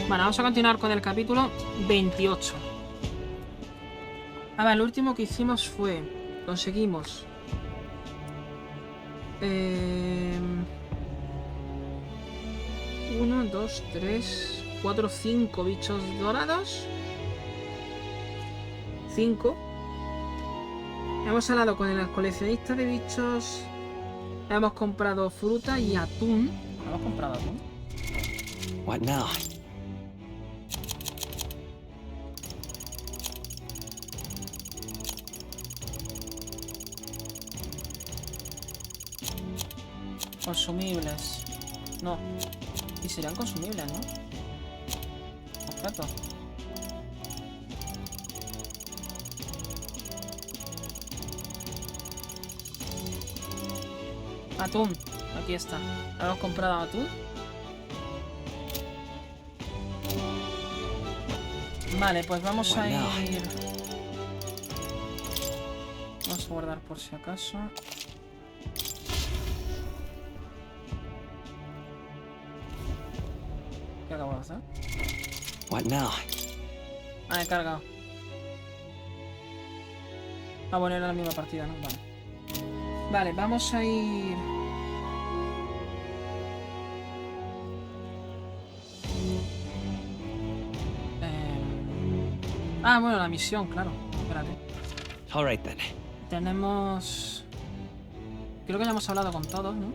Bueno, vamos a continuar con el capítulo 28. A ver, lo último que hicimos fue... Conseguimos... 1, 2, 3, 4, 5 bichos dorados. 5. Hemos hablado con el coleccionista de bichos. Hemos comprado fruta y atún. ¿Hemos comprado atún? What now? Consumibles. No. Y serían consumibles, ¿no? Objeto. Atún. Aquí está. Hemos comprado atún. Vale, pues vamos a ir... Vamos a guardar por si acaso. ¿Qué acabo de hacer? What now? Ah, he cargado. Ah, bueno, era la misma partida, ¿no? Vale. Vale, vamos a ir... Ah, bueno, la misión, claro. Espérate. All right then. Tenemos... Creo que ya hemos hablado con todos, ¿no?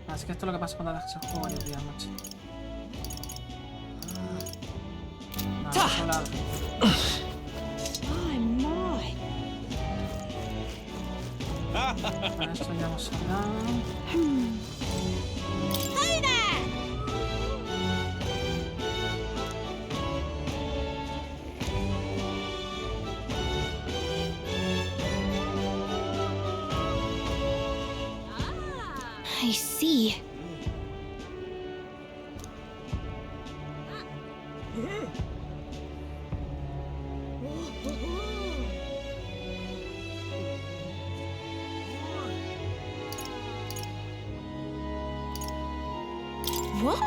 Ah, es que esto es lo que pasa cuando dejas el juego varios días, macho. No, hemos hablado. Bueno, esto ya hemos hablado. I see. What?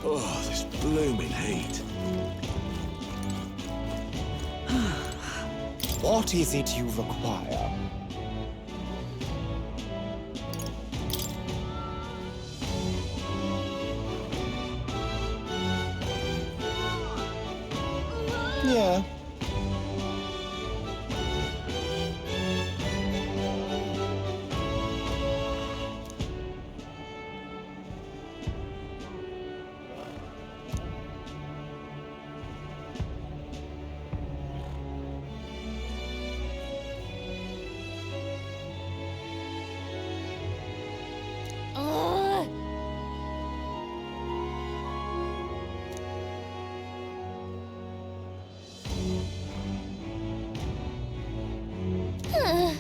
Oh, this blooming heat. What is it you require? Yeah. Ugh. Ugh.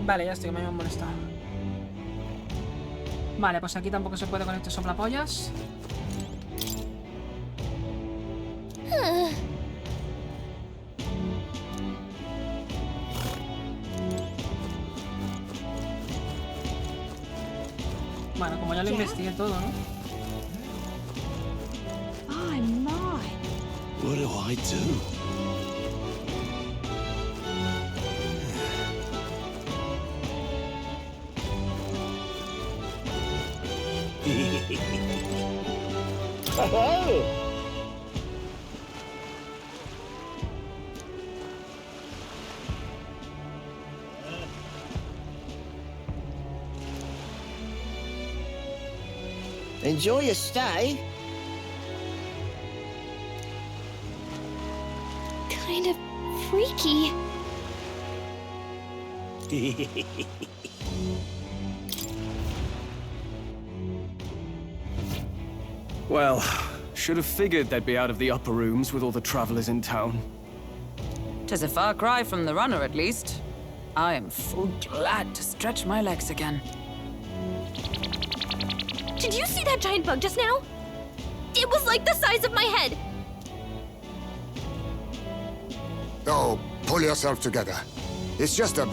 Vale, ya estoy, que me habían molestado. Vale, pues aquí tampoco se puede con este soplapollas. Bueno, como ya lo investigué todo, ¿no? I'm not. What do I do? Enjoy your stay. Kind of freaky. Well, should have figured they'd be out of the upper rooms with all the travelers in town. 'Tis a far cry from the runner, at least. I am full glad to stretch my legs again. Did you see that giant bug just now? It was like the size of my head. Oh, pull yourself together. It's just a...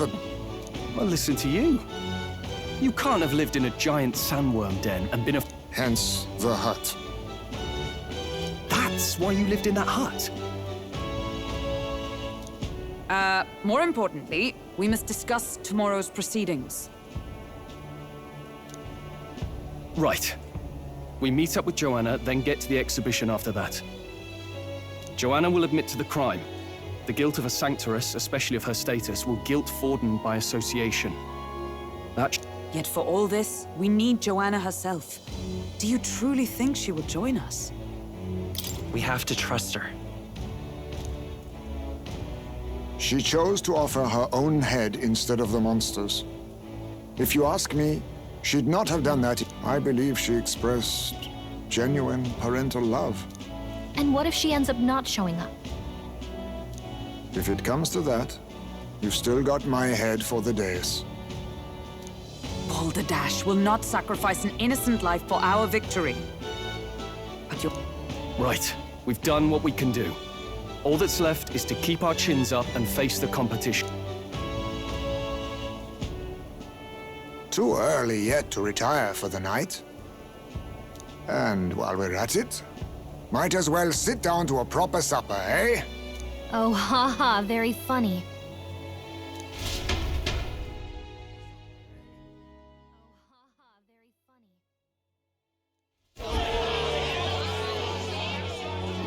Well, listen to you. You can't have lived in a giant sandworm den and been a... Hence the hut. That's why you lived in that hut? More importantly, we must discuss tomorrow's proceedings. Right. We meet up with Joanna, then get to the exhibition after that. Joanna will admit to the crime. The guilt of a sanctoress, especially of her status, will guilt Forden by association. Yet for all this, we need Joanna herself. Do you truly think she will join us? We have to trust her. She chose to offer her own head instead of the monster's. If you ask me, she'd not have done that. I believe she expressed genuine parental love. And what if she ends up not showing up? If it comes to that, you've still got my head for the dais. Balderdash will not sacrifice an innocent life for our victory. But you're... Right. We've done what we can do. All that's left is to keep our chins up and face the competition. Too early yet to retire for the night. And while we're at it, might as well sit down to a proper supper, eh? Oh, haha, very funny.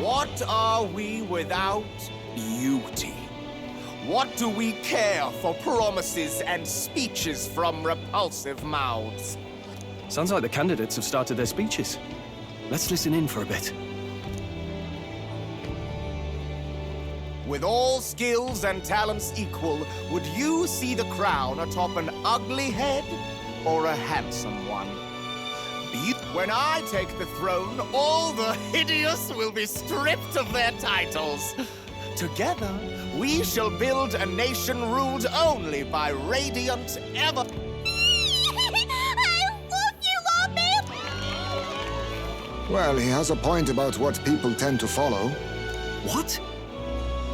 What are we without beauty? What do we care for promises and speeches from repulsive mouths? Sounds like the candidates have started their speeches. Let's listen in for a bit. With all skills and talents equal, would you see the crown atop an ugly head or a handsome one? When I take the throne, all the hideous will be stripped of their titles. Together, we shall build a nation ruled only by radiant ever... I love you, Lawman! Well, he has a point about what people tend to follow. What?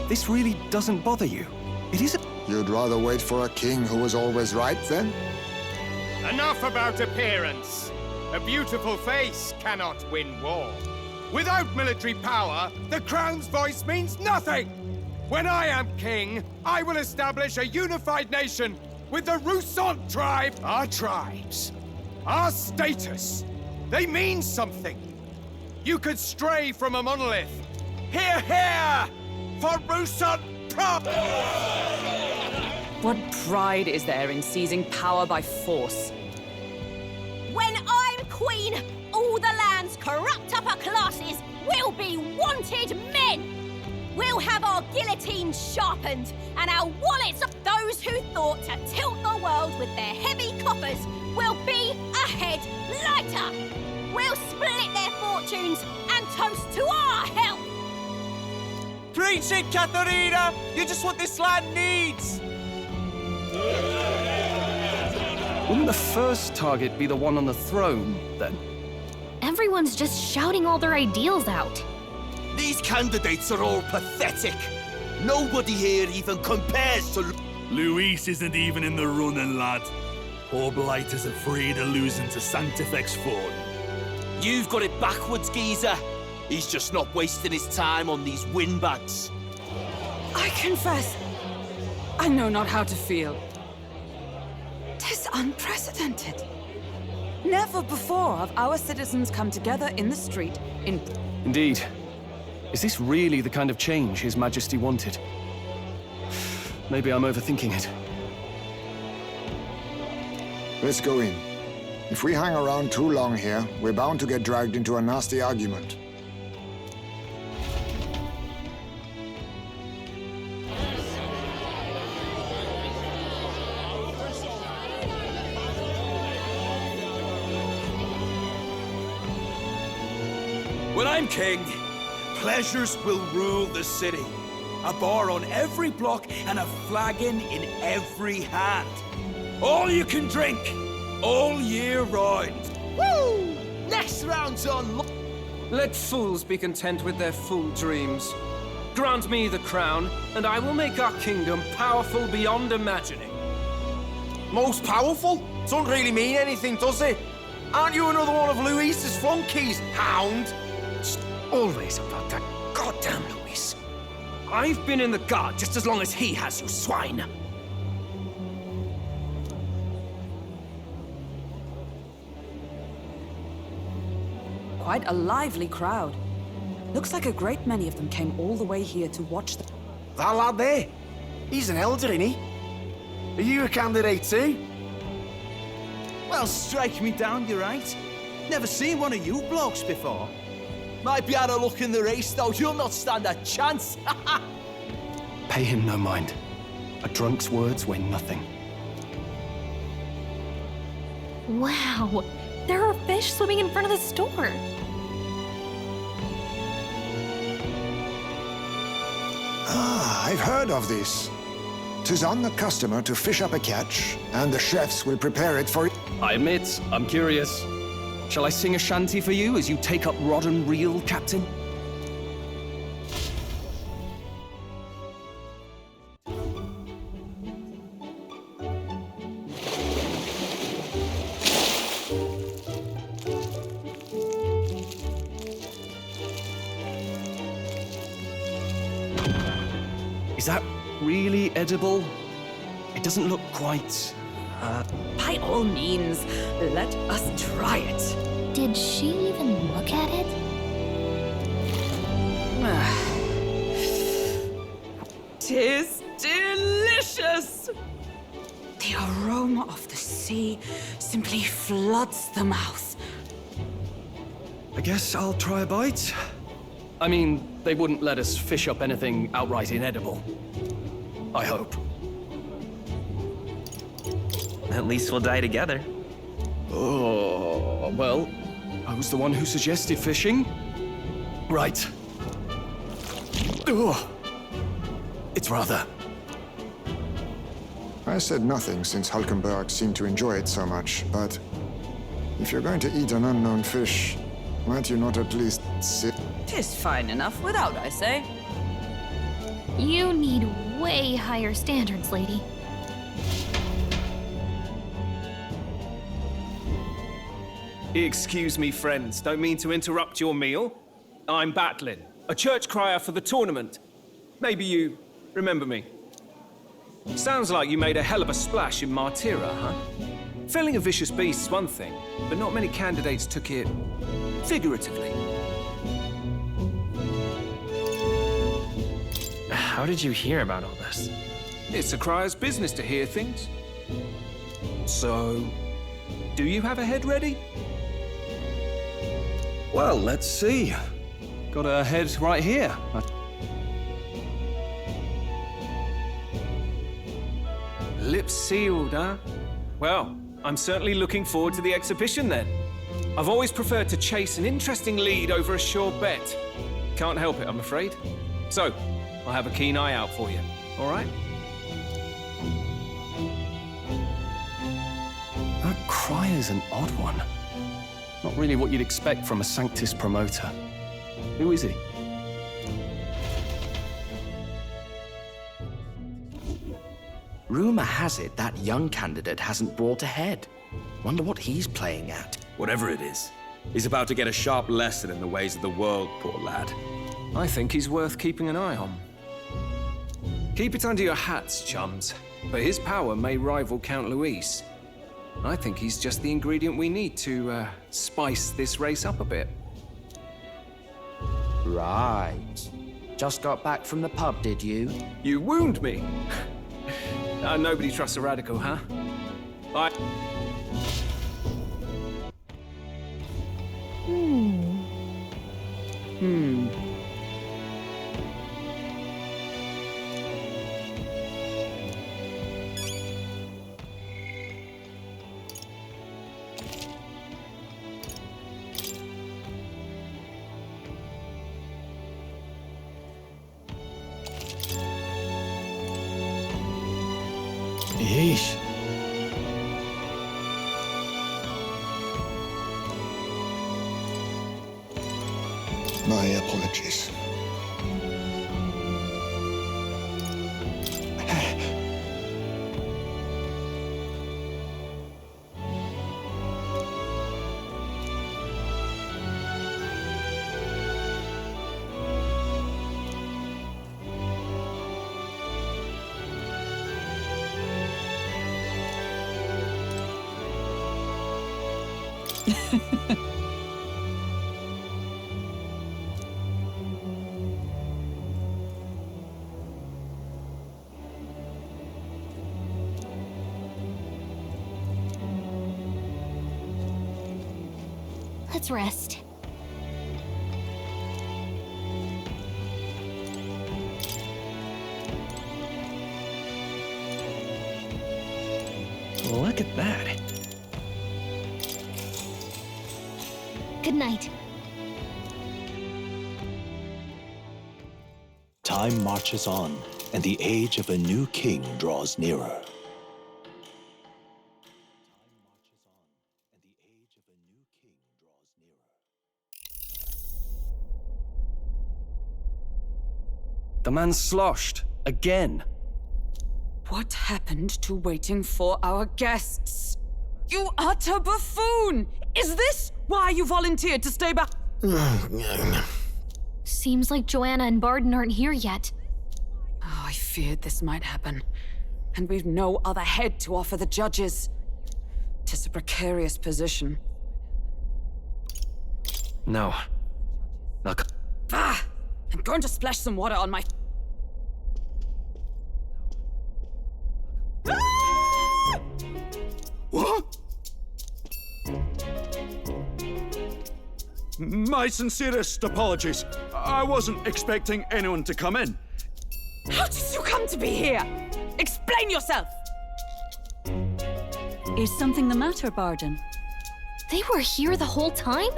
This really doesn't bother you? It isn't... You'd rather wait for a king who was always right, then? Enough about appearance. A beautiful face cannot win war. Without military power, the crown's voice means nothing! When I am king, I will establish a unified nation with the Rousant tribe. Our tribes, our status, they mean something. You could stray from a monolith. Hear, hear! For Rousant prop! What pride is there in seizing power by force? When I'm queen, all the land's corrupt upper classes will be wanted men! We'll have our guillotines sharpened and our wallets of those who thought to tilt the world with their heavy coffers will be a head lighter! We'll split their fortunes and toast to our health! Preach it, Katharina! You're just what this land needs! Wouldn't the first target be the one on the throne, then? Everyone's just shouting all their ideals out. These candidates are all pathetic. Nobody here even compares to... Luis isn't even in the running, lad. Poor Blight is afraid of losing to Sanctifex Ford. You've got it backwards, geezer. He's just not wasting his time on these windbags. I confess, I know not how to feel. 'Tis unprecedented. Never before have our citizens come together in the street in... Indeed. Is this really the kind of change His Majesty wanted? Maybe I'm overthinking it. Let's go in. If we hang around too long here, we're bound to get dragged into a nasty argument. When I'm king, pleasures will rule the city. A bar on every block and a flagon in every hand. All you can drink, all year round. Woo! Next round's on... Let fools be content with their fool dreams. Grant me the crown, and I will make our kingdom powerful beyond imagining. Most powerful? Doesn't really mean anything, does it? Aren't you another one of Luis's flunkies, hound? Always about that goddamn Luis. I've been in the guard just as long as he has, you swine. Quite a lively crowd. Looks like a great many of them came all the way here to watch the... That lad there, he's an elder, isn't he? Are you a candidate too? Well, strike me down, you're right. Never seen one of you blokes before. Might be had a look in the race, though. You'll not stand a chance. Pay him no mind. A drunk's words weigh nothing. Wow, there are fish swimming in front of the store. Ah, I've heard of this. 'Tis on the customer to fish up a catch, and the chefs will prepare it for... I admit, I'm curious. Shall I sing a shanty for you as you take up rod and reel, Captain? Is that really edible? It doesn't look quite... By all means, let us try it. Did she even look at it? Tis delicious! The aroma of the sea simply floods the mouth. I guess I'll try a bite. I mean, they wouldn't let us fish up anything outright inedible. I hope. At least we'll die together. Oh, well, I was the one who suggested fishing. Right. Ugh. It's rather... I said nothing since Hulkenberg seemed to enjoy it so much, but... if you're going to eat an unknown fish, might you not at least sit... 'Tis fine enough without, I say. You need way higher standards, lady. Excuse me, friends. Don't mean to interrupt your meal. I'm Batlin, a church crier for the tournament. Maybe you remember me. Sounds like you made a hell of a splash in Martyra, huh? Felling a vicious beast's one thing, but not many candidates took it figuratively. How did you hear about all this? It's a crier's business to hear things. So, do you have a head ready? Well, let's see. Got a head right here. Lips sealed, huh? Well, I'm certainly looking forward to the exhibition then. I've always preferred to chase an interesting lead over a sure bet. Can't help it, I'm afraid. So, I'll have a keen eye out for you, all right? That crier's an odd one. Not really what you'd expect from a Sanctus promoter. Who is he? Rumor has it that young candidate hasn't brought ahead. Wonder what he's playing at. Whatever it is, he's about to get a sharp lesson in the ways of the world, poor lad. I think he's worth keeping an eye on. Keep it under your hats, chums. But his power may rival Count Luis. I think he's just the ingredient we need to, spice this race up a bit. Right. Just got back from the pub, did you? You wound me! Nobody trusts a radical, huh? Yeesh. My apologies. Let's rest. Look at that. Good night. Time marches on, and the age of a new king draws nearer. The man's sloshed. Again. What happened to waiting for our guests? You utter buffoon! Is this why you volunteered to stay back? Seems like Joanna and Barden aren't here yet. Oh, I feared this might happen. And we've no other head to offer the judges. 'Tis a precarious position. No. Look. Ah! I'm going to splash some water on my... What? My sincerest apologies. I wasn't expecting anyone to come in. How did you come to be here? Explain yourself! Is something the matter, Barden? They were here the whole time?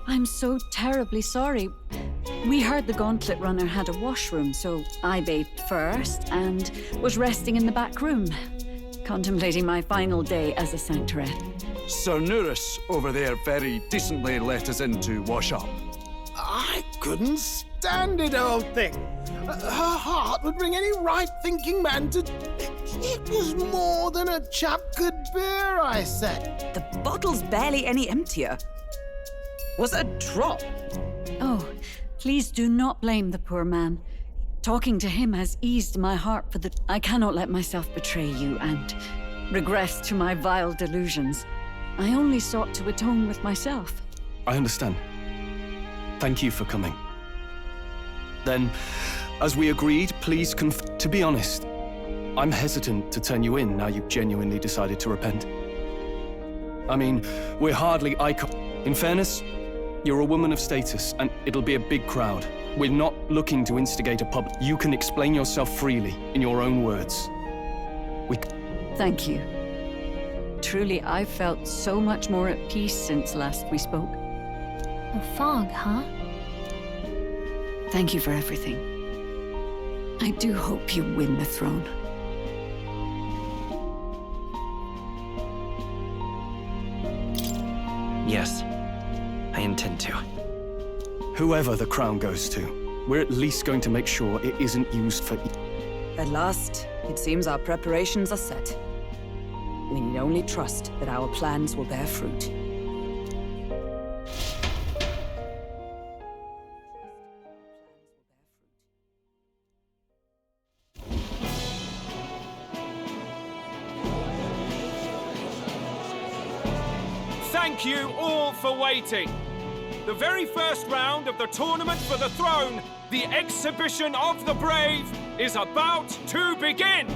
I'm so terribly sorry. We heard the Gauntlet Runner had a washroom, so I bathed first and was resting in the back room, contemplating my final day as a sanctoress. Sir Nuris over there very decently let us in to wash up. I couldn't stand it, old thing. Her heart would bring any right-thinking man to... It was more than a chap could bear, I said. The bottle's barely any emptier. Was a drop. Oh, please do not blame the poor man. Talking to him has eased my heart for the... I cannot let myself betray you and regress to my vile delusions. I only sought to atone with myself. I understand. Thank you for coming. Then, as we agreed, please to be honest, I'm hesitant to turn you in now you've genuinely decided to repent. I mean, we're hardly In fairness, you're a woman of status, and it'll be a big crowd. We're not looking to instigate a public. You can explain yourself freely, in your own words. Thank you. Truly, I've felt so much more at peace since last we spoke. A fog, huh? Thank you for everything. I do hope you win the throne. Yes, I intend to. Whoever the crown goes to, we're at least going to make sure it isn't used for... At last, it seems our preparations are set. We need only trust that our plans will bear fruit. Thank you all for waiting. The very first round of the tournament for the throne, the exhibition of the brave, is about to begin.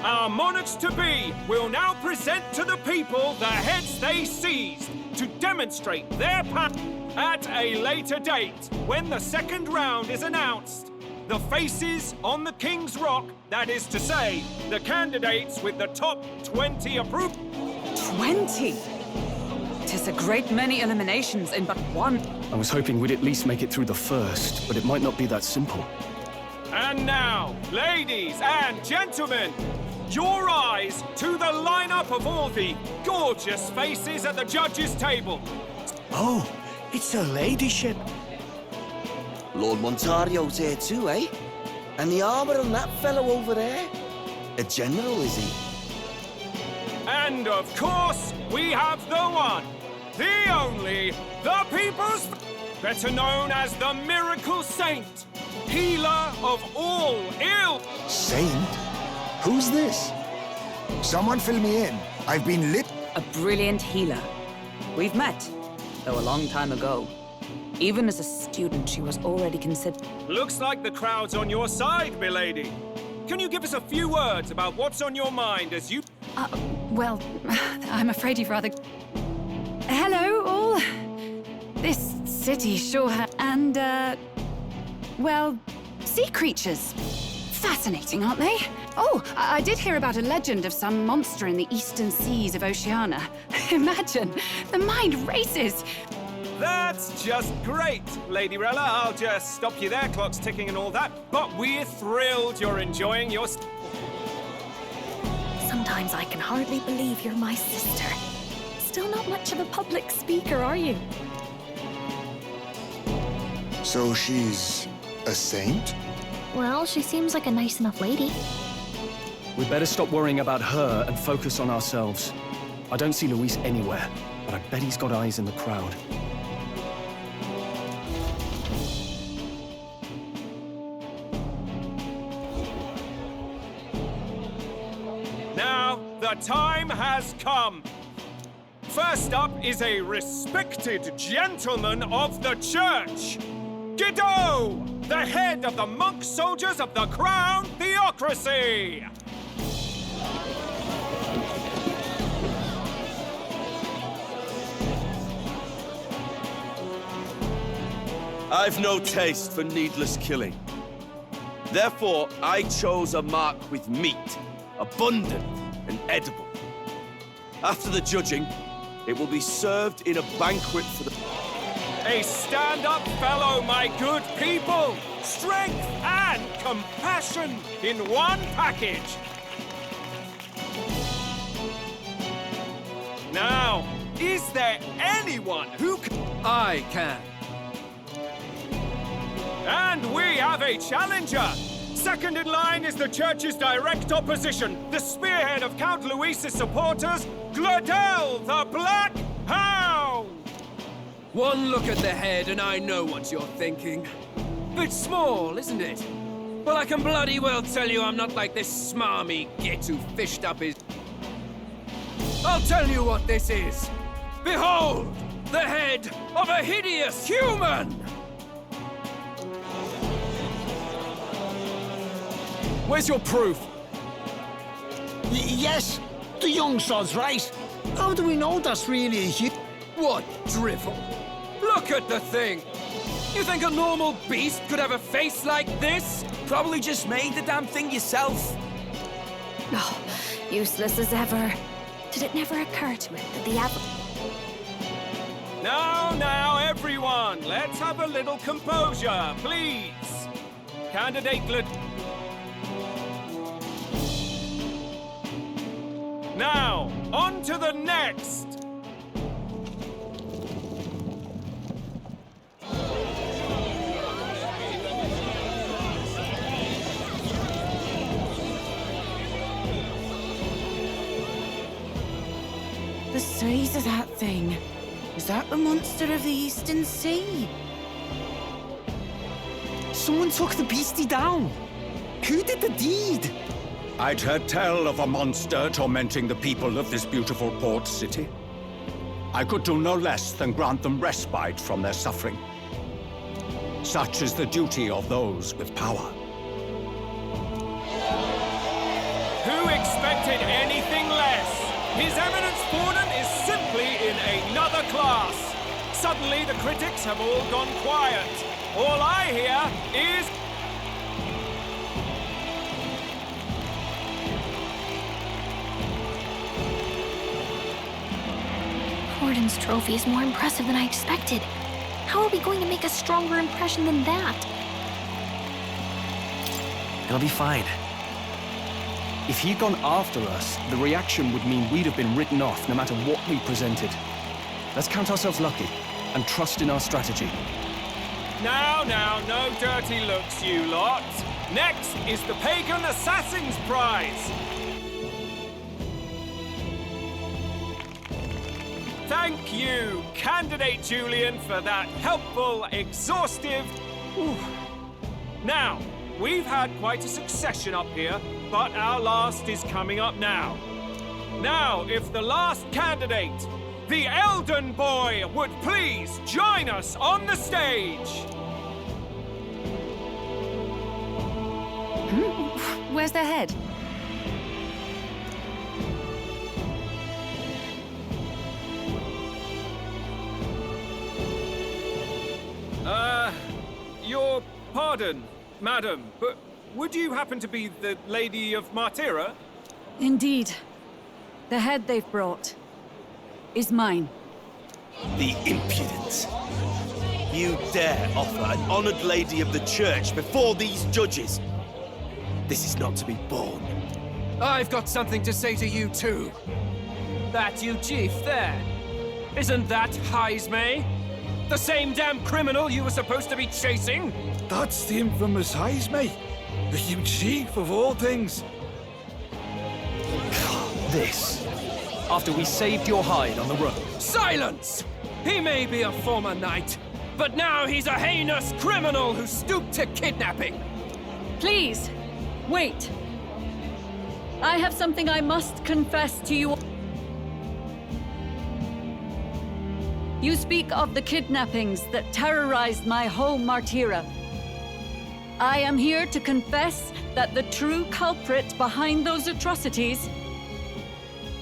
Our monarchs-to-be will now present to the people the heads they seized to demonstrate their power. At a later date, when the second round is announced, the faces on the King's Rock, that is to say, the candidates with the top 20 approved... 20? 'Tis a great many eliminations in but one. I was hoping we'd at least make it through the first, but it might not be that simple. And now, ladies and gentlemen, your eyes to the lineup of all the gorgeous faces at the judges' table. Oh, it's her ladyship. Lord Montario's here too, eh? And the armor on that fellow over there? A general, is he? And of course, we have the one, the only, the people's... better known as the Miracle Saint, healer of all ill. Saint? Who's this? Someone fill me in. I've been lit. a brilliant healer. We've met, though a long time ago. Even as a student, she was already considered... Looks like the crowd's on your side, milady. Can you give us a few words about what's on your mind as you... Well, I'm afraid you've rather... Hello, all. This city sure has... And, well, sea creatures. Fascinating, aren't they? Oh, I did hear about a legend of some monster in the eastern seas of Oceania. Imagine, the mind races. That's just great, Lady Rella. I'll just stop you there, clock's ticking and all that. But we're thrilled you're enjoying your... Sometimes I can hardly believe you're my sister. Still not much of a public speaker, are you? So she's a saint? Well, she seems like a nice enough lady. We'd better stop worrying about her and focus on ourselves. I don't see Luis anywhere, but I bet he's got eyes in the crowd. Now, the time has come. First up is a respected gentleman of the church. Guido, the head of the monk soldiers of the Crown Theocracy. I've no taste for needless killing. Therefore, I chose a mark with meat, abundant and edible. After the judging, it will be served in a banquet for the... A stand-up fellow, my good people! Strength and compassion in one package! Now, is there anyone who can... I can. And we have a challenger! Second in line is the church's direct opposition, the spearhead of Count Luis's supporters, Gladel the Black Hound! One look at the head and I know what you're thinking. Bit small, isn't it? Well, I can bloody well tell you I'm not like this smarmy git who fished up his... I'll tell you what this is. Behold, the head of a hideous human! Where's your proof? Yes, the young sod's right. How do we know that's really a human? What drivel? Look at the thing! You think a normal beast could have a face like this? Probably just made the damn thing yourself. Oh, useless as ever. Did it never occur to him that the apple... Now, everyone, let's have a little composure, please. Candidate Glad... Now, on to the next! The size of that thing. Is that the monster of the Eastern Sea? Someone took the beastie down. Who did the deed? I'd heard tell of a monster tormenting the people of this beautiful port city. I could do no less than grant them respite from their suffering. Such is the duty of those with power. Who expected anything less? His Eminence Forden is simply in another class. Suddenly the critics have all gone quiet. All I hear is... Forden's trophy is more impressive than I expected. How are we going to make a stronger impression than that? It'll be fine. If he'd gone after us, the reaction would mean we'd have been written off no matter what we presented. Let's count ourselves lucky and trust in our strategy. Now, no dirty looks, you lot. Next is the Pagan Assassin's Prize. Thank you, Candidate Julian, for that helpful, exhaustive... Ooh. Now, we've had quite a succession up here, but our last is coming up now. Now, if the last candidate, the Elden Boy, would please join us on the stage. Where's their head? Your pardon, madam, but would you happen to be the Lady of Martira? Indeed. The head they've brought is mine. The impudence. You dare offer an honored lady of the church before these judges? This is not to be borne. I've got something to say to you too. That you chief there? Isn't that Heismay? The same damn criminal you were supposed to be chasing? That's the infamous Heismay. The huge chief of all things. This. After we saved your hide on the road. Silence! He may be a former knight, but now he's a heinous criminal who stooped to kidnapping. Please, wait. I have something I must confess to you. You speak of the kidnappings that terrorized my home, Martira. I am here to confess that the true culprit behind those atrocities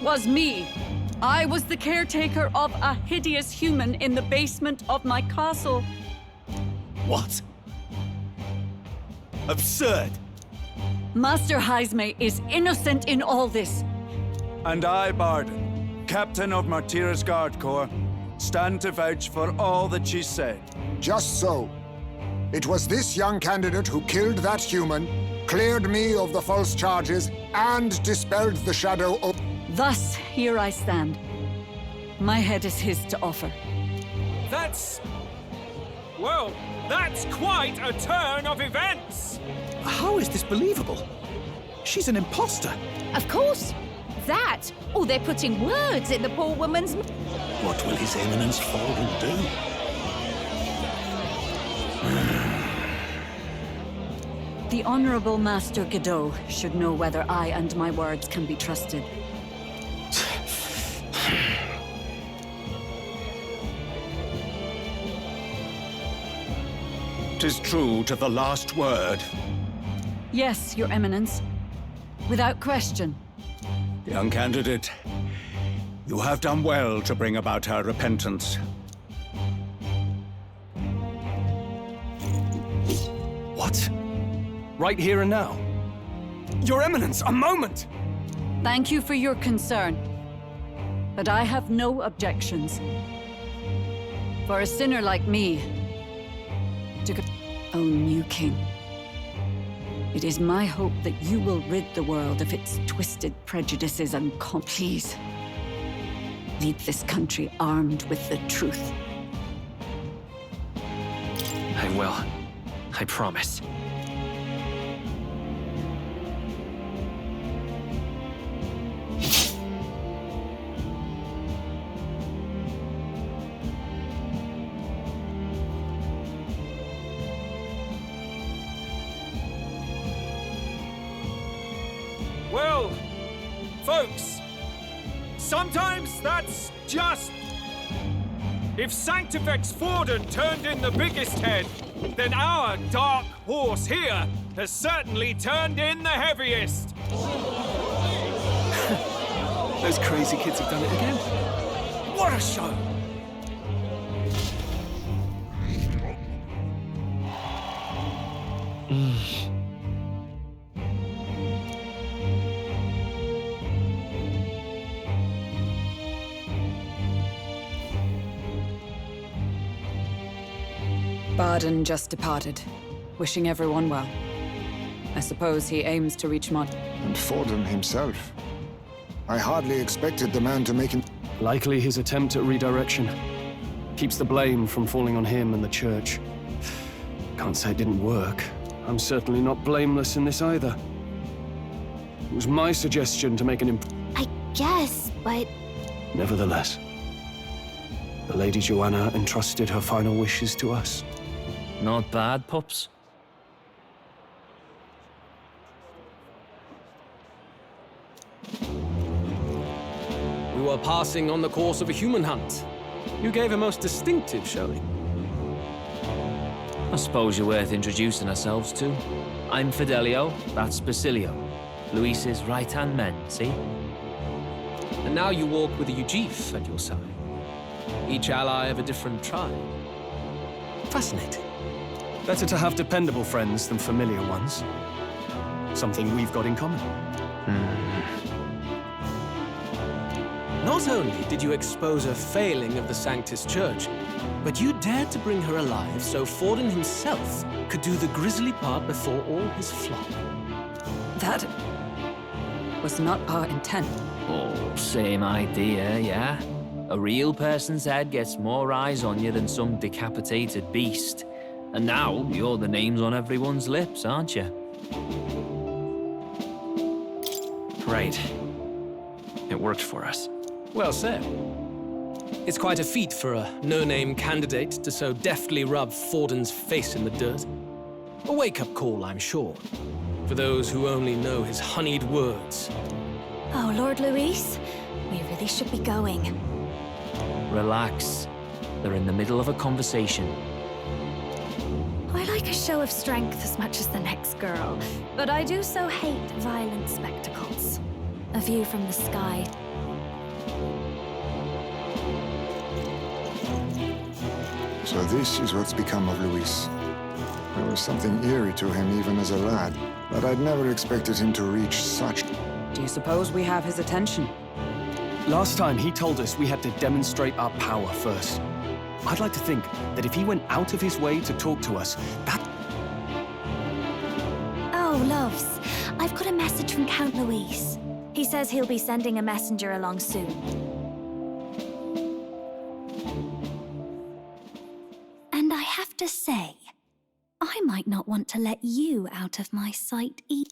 was me. I was the caretaker of a hideous human in the basement of my castle. What? Absurd! Master Heismay is innocent in all this. And I, Barden, captain of Martira's Guard Corps, stand to vouch for all that she said. Just so. It was this young candidate who killed that human, cleared me of the false charges, and dispelled the shadow of... Thus, here I stand. My head is his to offer. That's... well, that's quite a turn of events! How is this believable? She's an imposter. Of course. That, or they're putting words in the poor woman's... What will His Eminence Fallen do? The Honorable Master Godot should know whether I and my words can be trusted. 'Tis true to the last word. Yes, Your Eminence. Without question. Young candidate, you have done well to bring about her repentance. What? Right here and now? Your Eminence, a moment! Thank you for your concern. But I have no objections. For a sinner like me, to own new king. It is my hope that you will rid the world of its twisted prejudices and please lead this country armed with the truth. I will. I promise. Well, folks, sometimes that's just... If Sanctifex Forden turned in the biggest head, then our dark horse here has certainly turned in the heaviest. Those crazy kids have done it again. What a show! Barden just departed, wishing everyone well. I suppose he aims to reach And Forden himself. I hardly expected the man to make him... Likely his attempt at redirection. Keeps the blame from falling on him and the church. Can't say it didn't work. I'm certainly not blameless in this either. It was my suggestion to make an I guess, but... Nevertheless, the Lady Joanna entrusted her final wishes to us. Not bad, pups. were passing on the course of a human hunt. You gave a most distinctive showing. I suppose you're worth introducing ourselves to. I'm Fidelio, that's Basilio. Luis's right-hand men, see? And now you walk with a Ujif at your side. Each ally of a different tribe. Fascinating. Better to have dependable friends than familiar ones. Something we've got in common. Not only did you expose a failing of the Sanctus Church, but you dared to bring her alive so Forden himself could do the grisly part before all his flock. That was not our intent. Oh, same idea, yeah? A real person's head gets more eyes on you than some decapitated beast. And now, you're the names on everyone's lips, aren't you? Right. It worked for us. Well said. It's quite a feat for a no-name candidate to so deftly rub Forden's face in the dirt. A wake-up call, I'm sure, for those who only know his honeyed words. Oh, Lord Luis, we really should be going. Relax. They're in the middle of a conversation. I like a show of strength as much as the next girl, but I do so hate violent spectacles. A view from the sky. So this is what's become of Luis. There was something eerie to him even as a lad, but I'd never expected him to reach such... Do you suppose we have his attention? Last time he told us we had to demonstrate our power first. I'd like to think that if he went out of his way to talk to us, that... Oh, loves. I've got a message from Count Luis. He says he'll be sending a messenger along soon. And I have to say, I might not want to let you out of my sight either.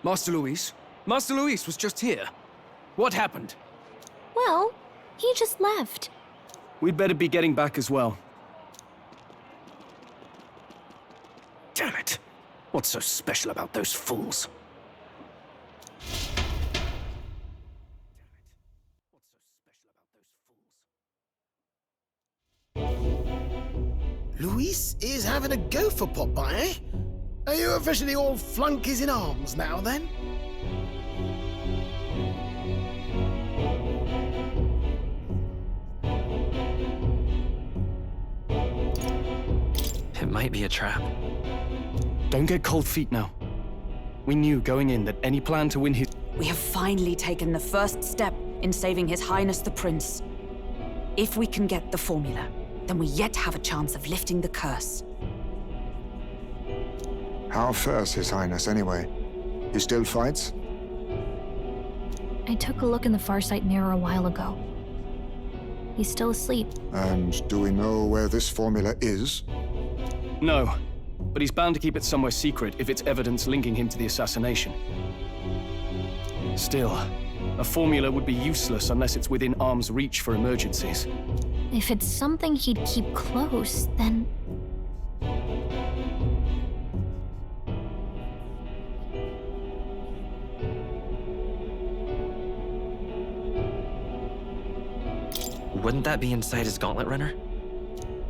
Master Luis? Master Luis was just here. What happened? Well, he just left. We'd better be getting back as well. Damn it! What's so special about those fools? Luis is having a go for Popeye, eh? Are you officially all flunkies in arms now, then? It might be a trap. Don't get cold feet now. We knew going in that any plan to win his... We have finally taken the first step in saving His Highness the Prince. If we can get the formula, then we yet have a chance of lifting the curse. How fares His Highness, anyway? He still fights? I took a look in the Farsight mirror a while ago. He's still asleep. And do we know where this formula is? No, but he's bound to keep it somewhere secret if it's evidence linking him to the assassination. Still, a formula would be useless unless it's within arm's reach for emergencies. If it's something he'd keep close, then... Wouldn't that be inside his gauntlet runner?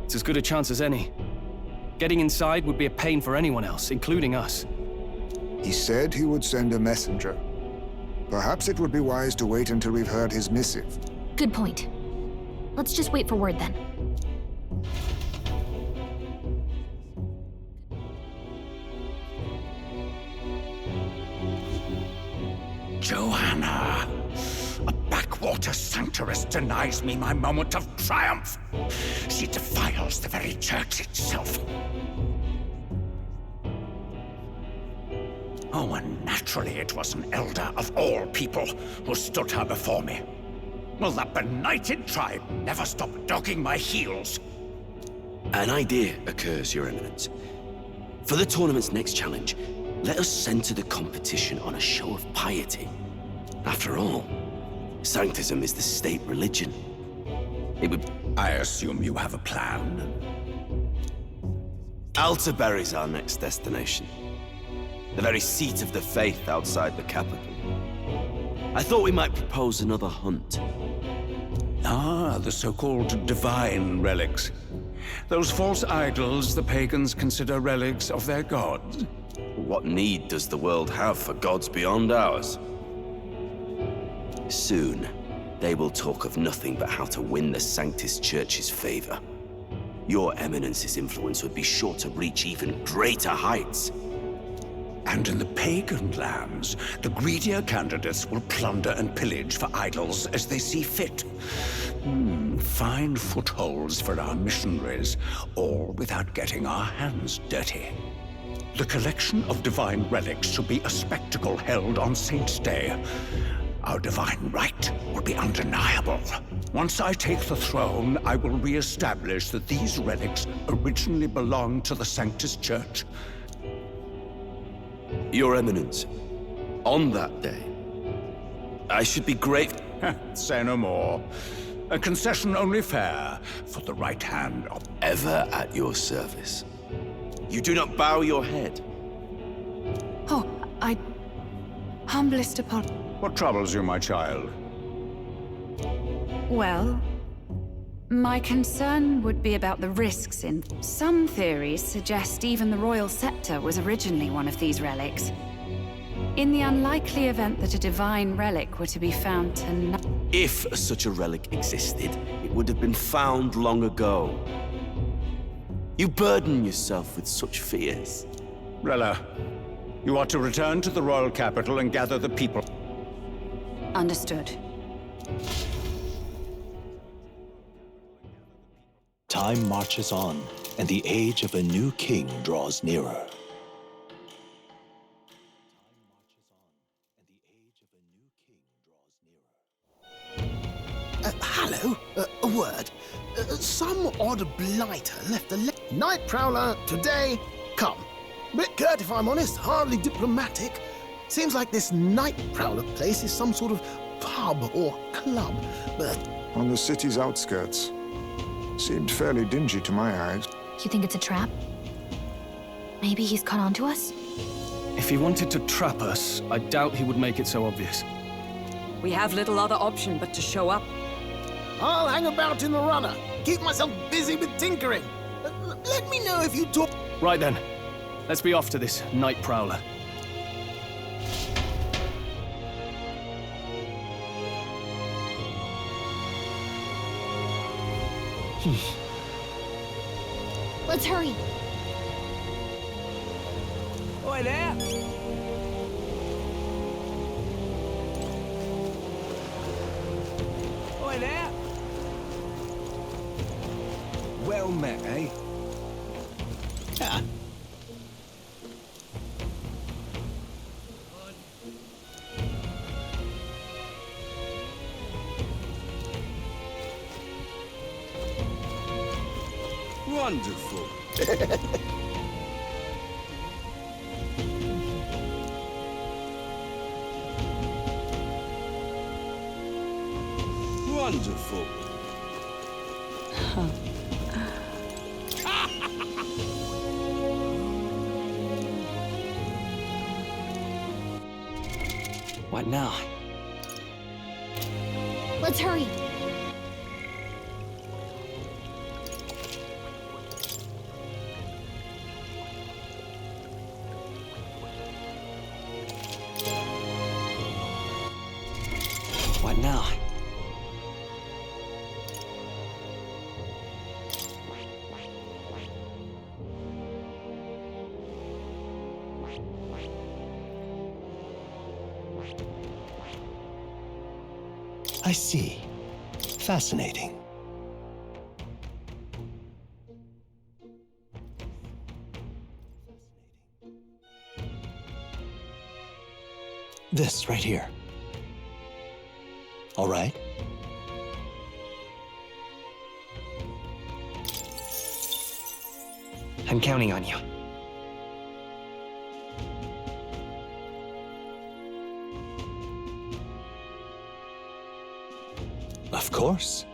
It's as good a chance as any. Getting inside would be a pain for anyone else, including us. He said he would send a messenger. Perhaps it would be wise to wait until we've heard his missive. Good point. Let's just wait for word then. Joanna! A backwater sanctuaress denies me my moment of triumph. She defiles the very church itself. Oh, and naturally it was an elder of all people who stood her before me. Will that benighted tribe never stop dogging my heels? An idea occurs, Your Eminence. For the tournament's next challenge, let us center the competition on a show of piety. After all, Sanctism is the state religion. It would... I assume you have a plan? Altaberry's our next destination. the very seat of the faith outside the capital. I thought we might propose another hunt. Ah, the so-called divine relics. Those false idols the pagans consider relics of their gods. What need does the world have for gods beyond ours? Soon, they will talk of nothing but how to win the Sanctus Church's favor. Your Eminence's influence would be sure to reach even greater heights. And in the pagan lands, the greedier candidates will plunder and pillage for idols as they see fit. Fine footholds for our missionaries, all without getting our hands dirty. The collection of divine relics should be a spectacle held on Saint's Day. Our divine right will be undeniable. Once I take the throne, I will re-establish that these relics originally belonged to the Sanctus Church. Your Eminence, on that day, I should be grateful. Say no more. A concession only fair for the right hand of... Ever at your service. You do not bow your head. Oh, I... humblest upon... What troubles you, my child? Well, my concern would be about the risks in... Some theories suggest even the royal scepter was originally one of these relics. In the unlikely event that a divine relic were to be found tonight... If such a relic existed, it would have been found long ago. You burden yourself with such fears. Rella, you are to return to the royal capital and gather the people. Understood. Time marches on, and the age of a new king draws nearer. Hello? A word. Some odd blighter left a Night Prowler, today, come. Bit curt if I'm honest, hardly diplomatic. Seems like this Night Prowler place is some sort of pub or club, but... On the city's outskirts. Seemed fairly dingy to my eyes. You think it's a trap? Maybe he's caught on to us? If he wanted to trap us, I doubt he would make it so obvious. We have little other option but to show up. I'll hang about in the runner. Keep myself busy with tinkering. Let me know if you talk... Right then. Let's be off to this Night Prowler. Let's hurry. Oi there! Oi there! Well met, eh? Ah. Wonderful. Wonderful. What now? Let's hurry. What now? I see. Fascinating. This right here. All right. I'm counting on you. Of course.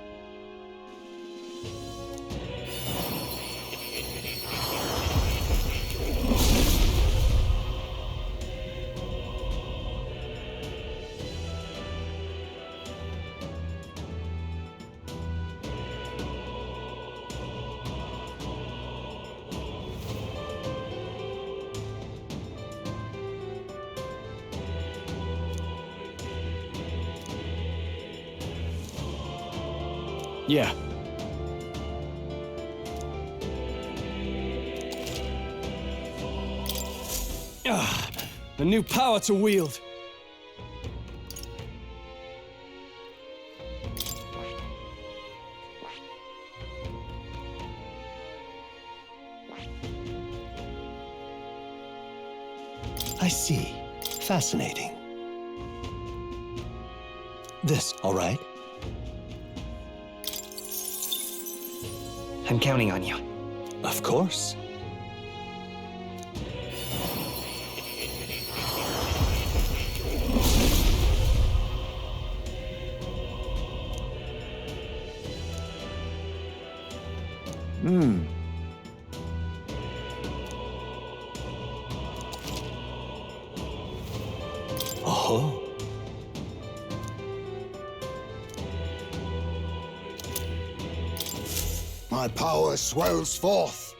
Yeah. Ah, a new power to wield. I see. Fascinating. This, all right? I'm counting on you. Of course. Oh. My power swells forth.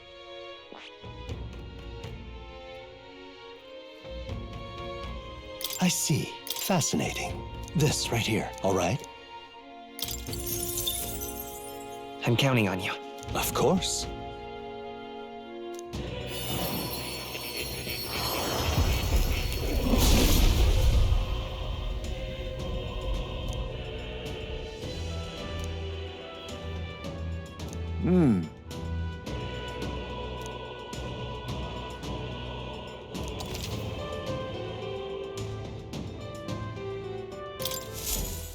I see. Fascinating. This right here, all right? I'm counting on you. Of course.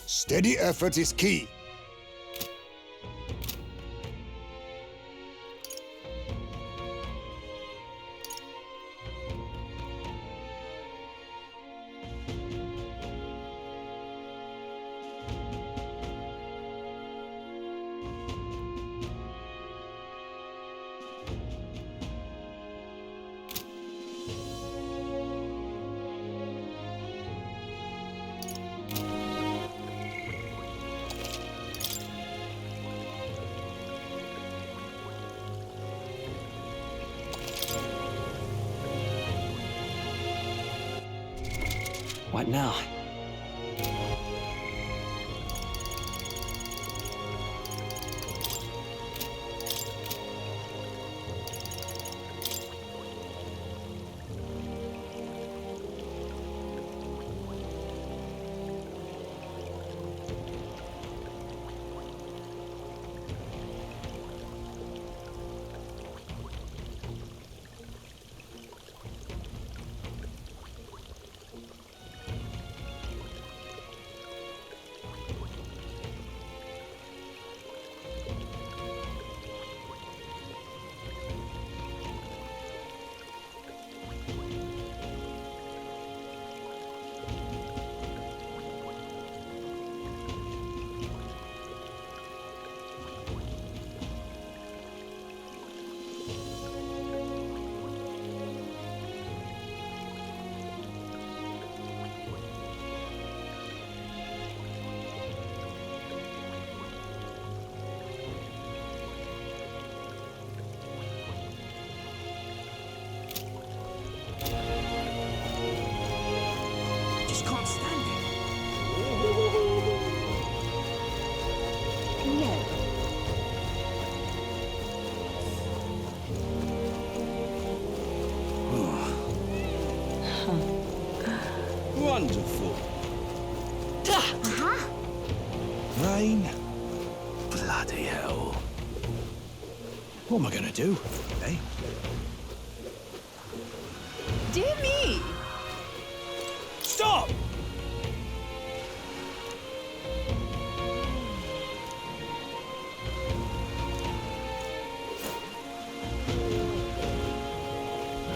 Steady effort is key. What now? Wonderful. Rain. Bloody hell. What am I gonna do, eh? Dear me! Stop!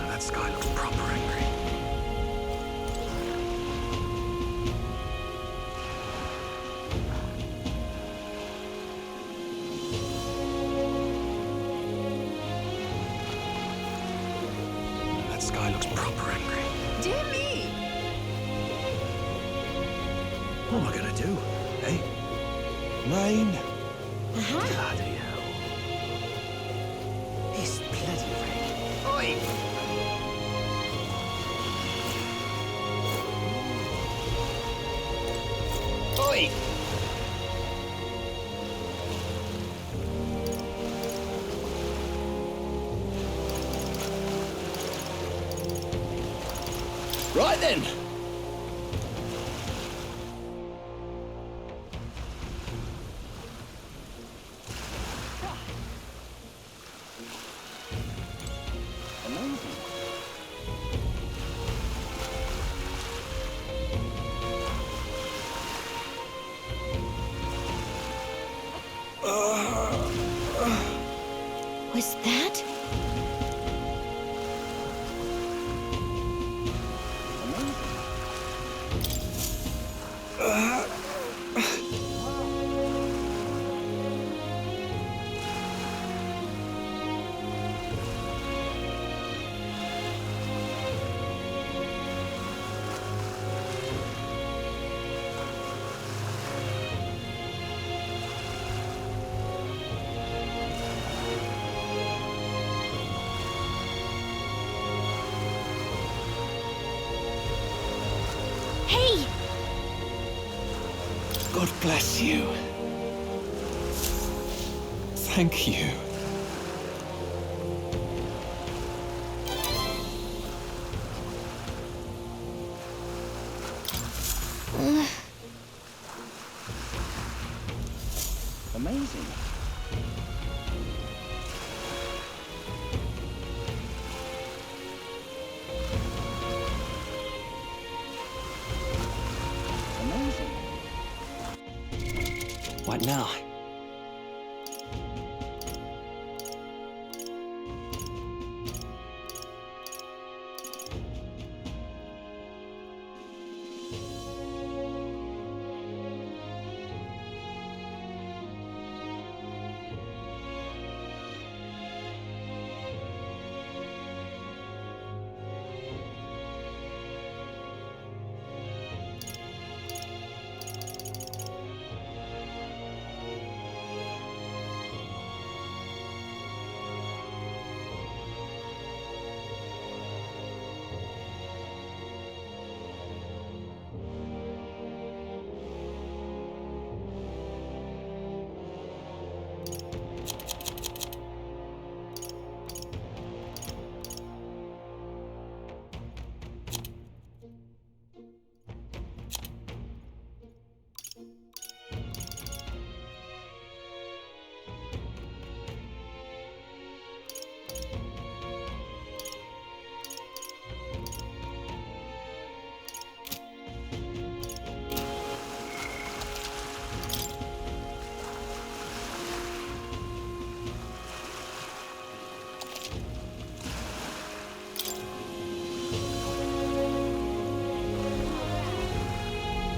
That sky looks proper angry. That sky looks proper angry. Dear me! What am I gonna do, eh? Rain. Bloody hell. This bloody rain. Oi! Oi! Right then. Was that? Hey! God bless you. Thank you. Amazing. Amazing. What now?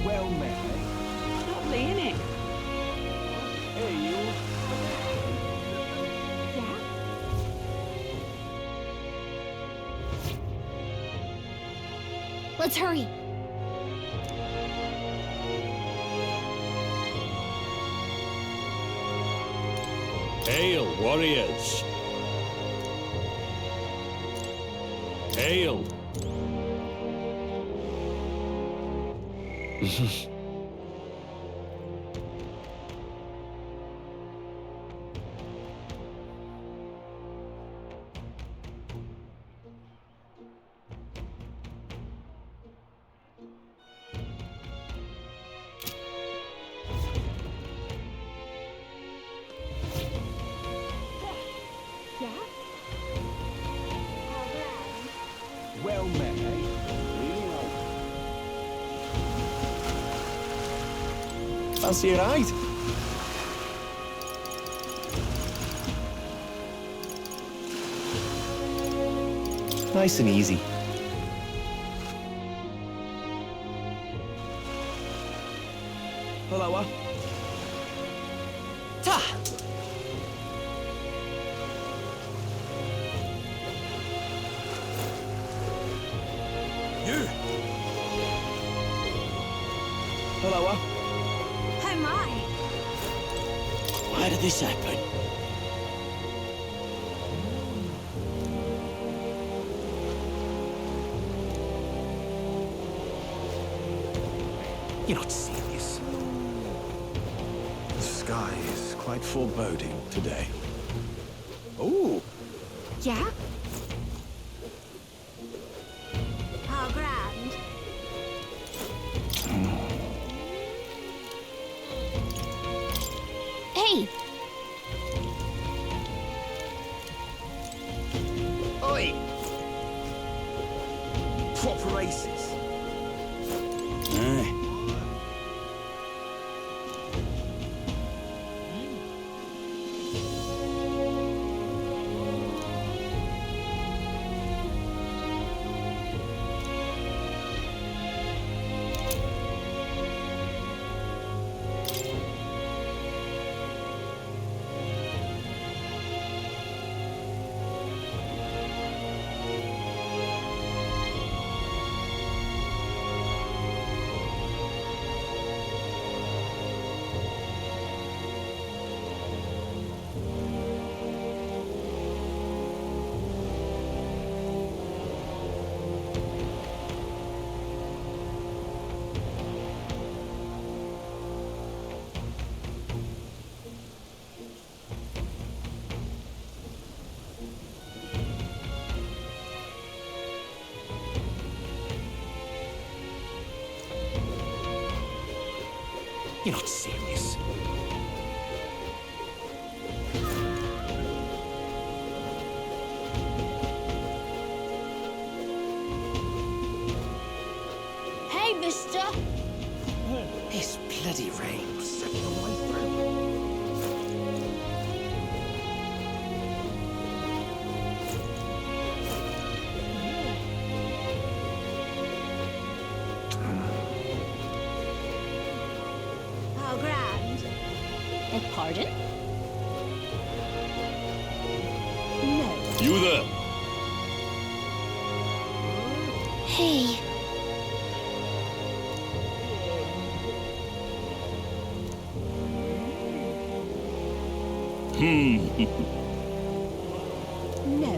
Well met, eh? Lovely, innit? Hey, you. Let's hurry. Hail, warriors! Hail! Well met, eh? Really well. Fancy a ride? Nice and easy. Hello, Ta! You! Hello, Oh my! Why did this happen? You're not serious. The sky is quite foreboding today. Ooh. Yeah? How grand. You're not serious. Hey, mister! This bloody rain was sucking all the way through. How grand. Beg pardon? No. You there? Hey. No.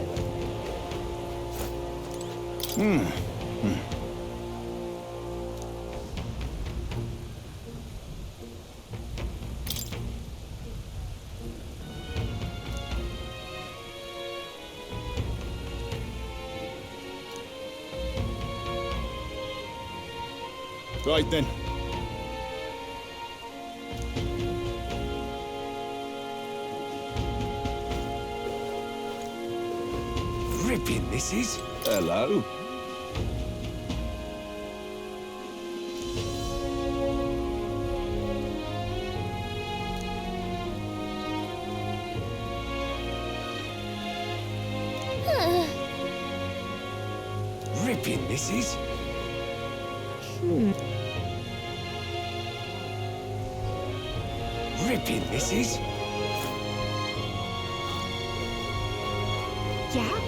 Right then. Ripping, this is. Hello. Ripping, this is. Ripping, this is. Yeah?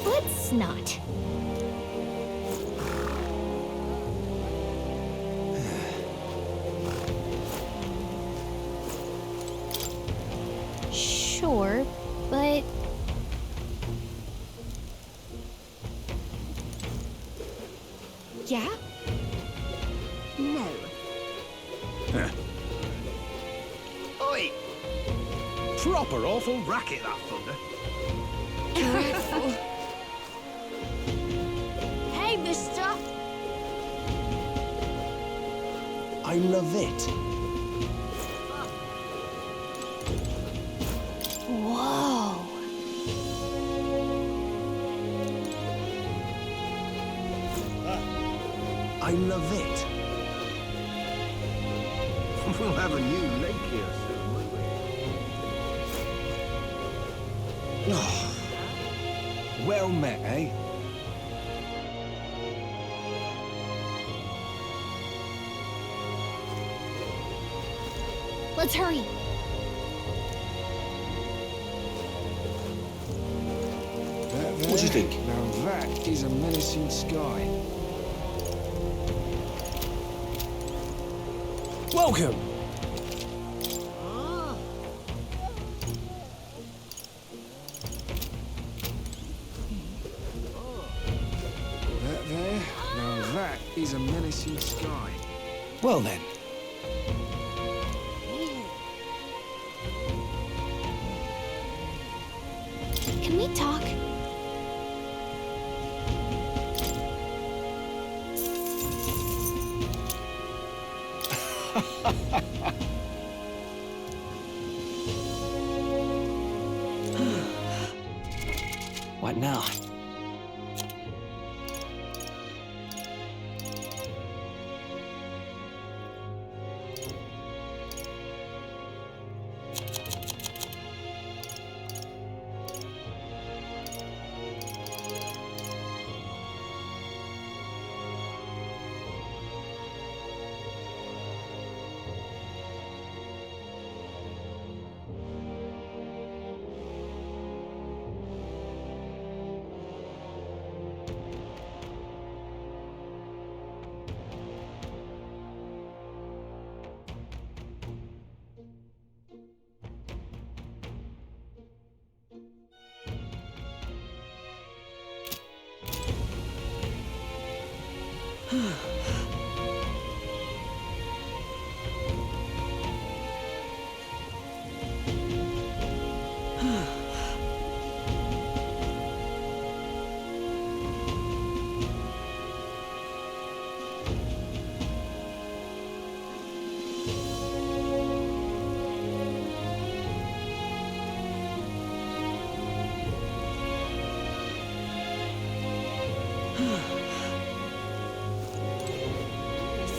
Let's not. Sure, but... Yeah? No. Oi! Proper awful racket, that thunder. Dreadful. Hey, mister! I love it. Whoa. I love it. We'll have a new lake here soon, won't we? Oh. Well met, eh? Let's hurry. What do you think? Now that is a menacing sky. Welcome! That there? Now that is a menacing sky. Well then. Can we talk? What now?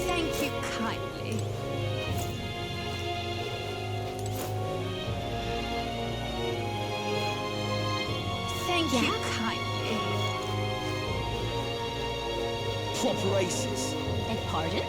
Thank you kindly. Thank you kindly. Proper aces. Beg pardon?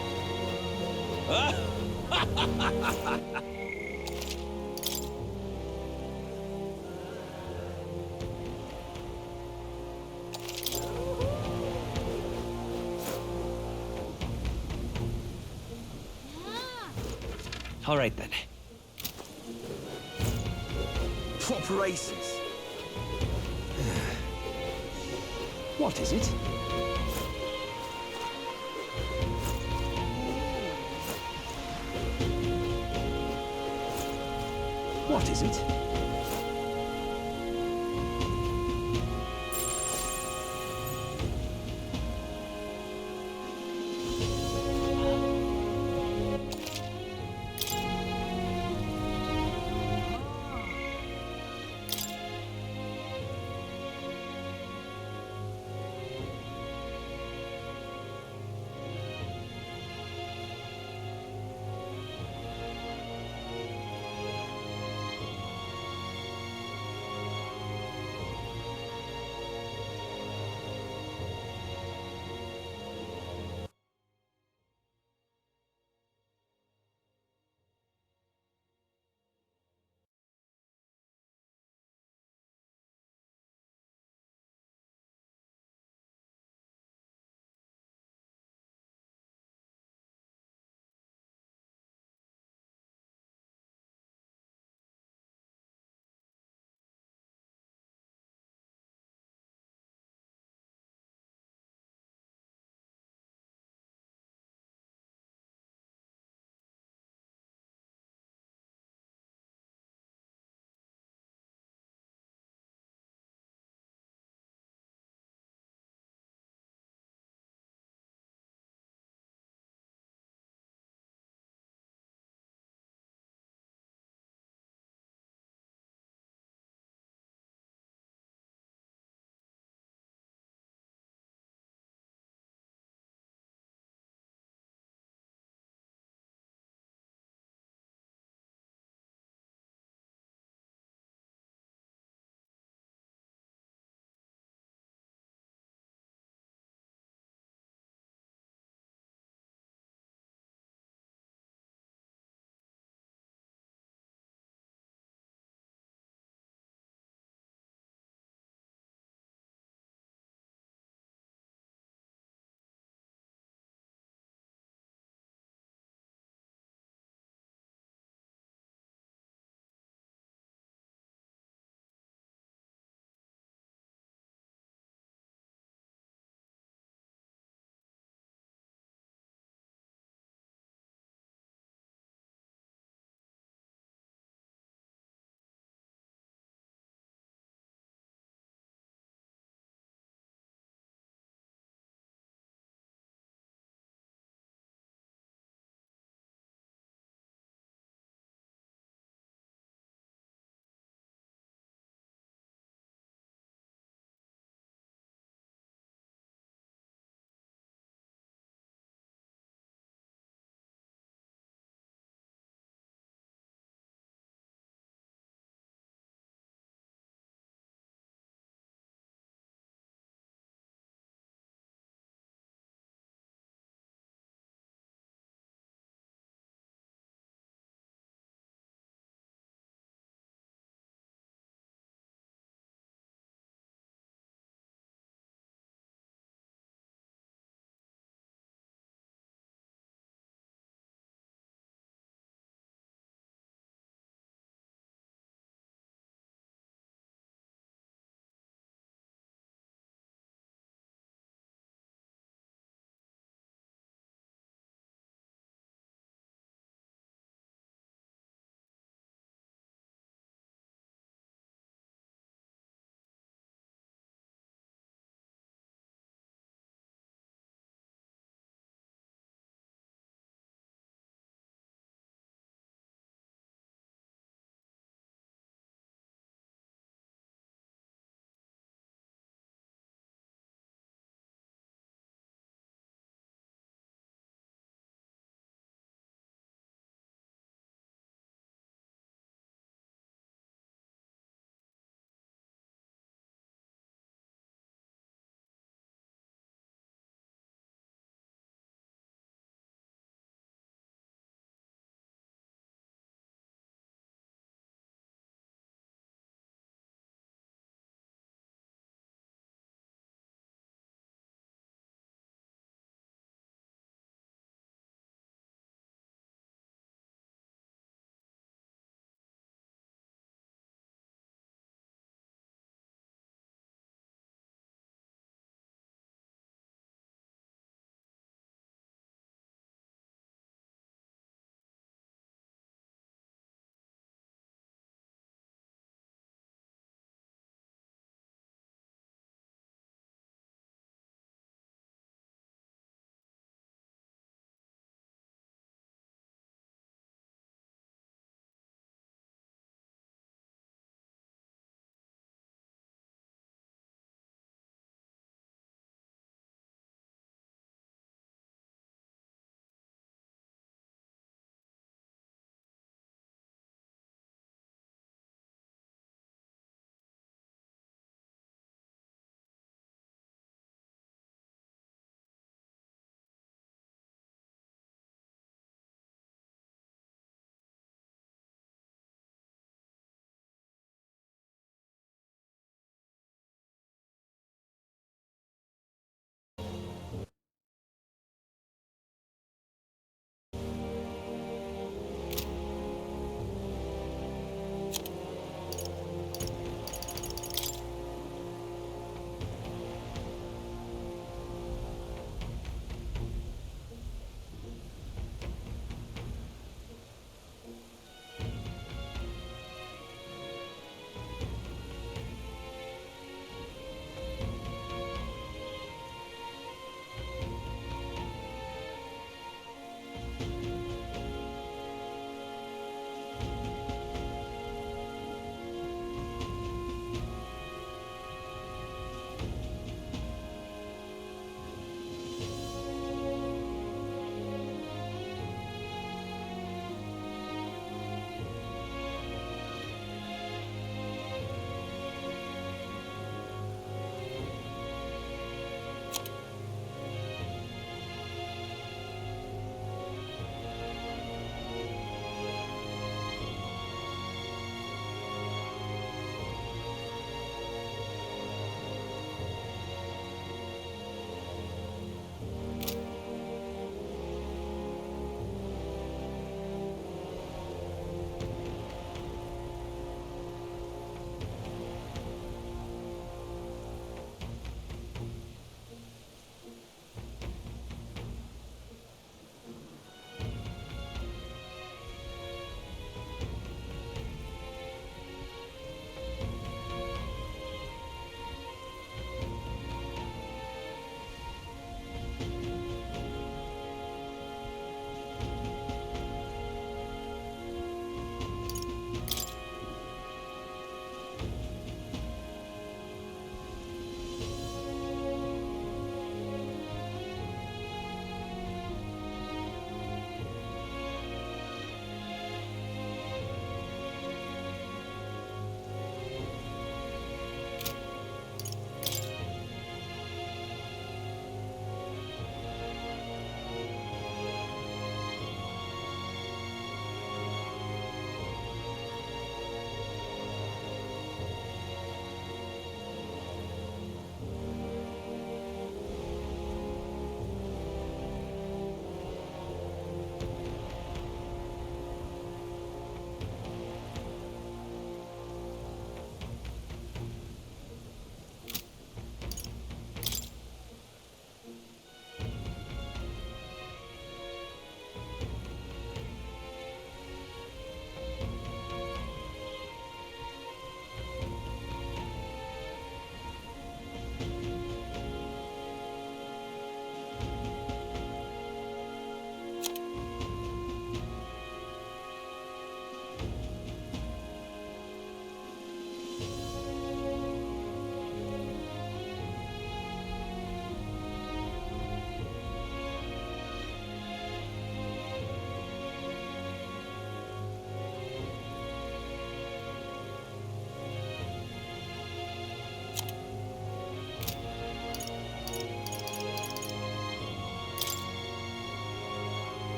All right then. Proper aces. What is it? What is it?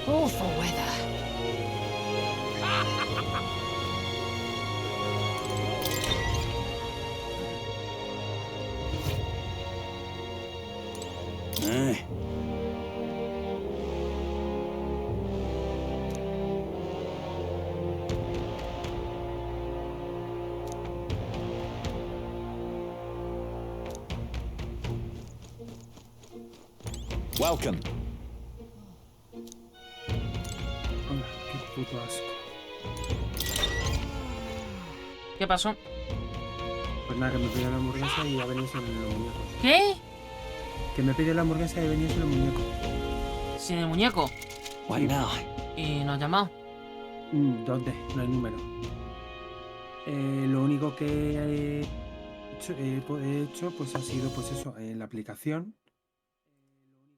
Awful weather. Aye. Welcome. Qué puto asco. ¿Qué pasó? Pues nada, que me pidió la hamburguesa y ha venido sin los muñecos. ¿Qué? Que me pidió la hamburguesa y ha venido sin los muñecos. ¿Sin el muñeco? What now? ¿Y nos has llamado? ¿Dónde? No hay número. Lo único que he hecho pues ha sido pues eso, en la aplicación.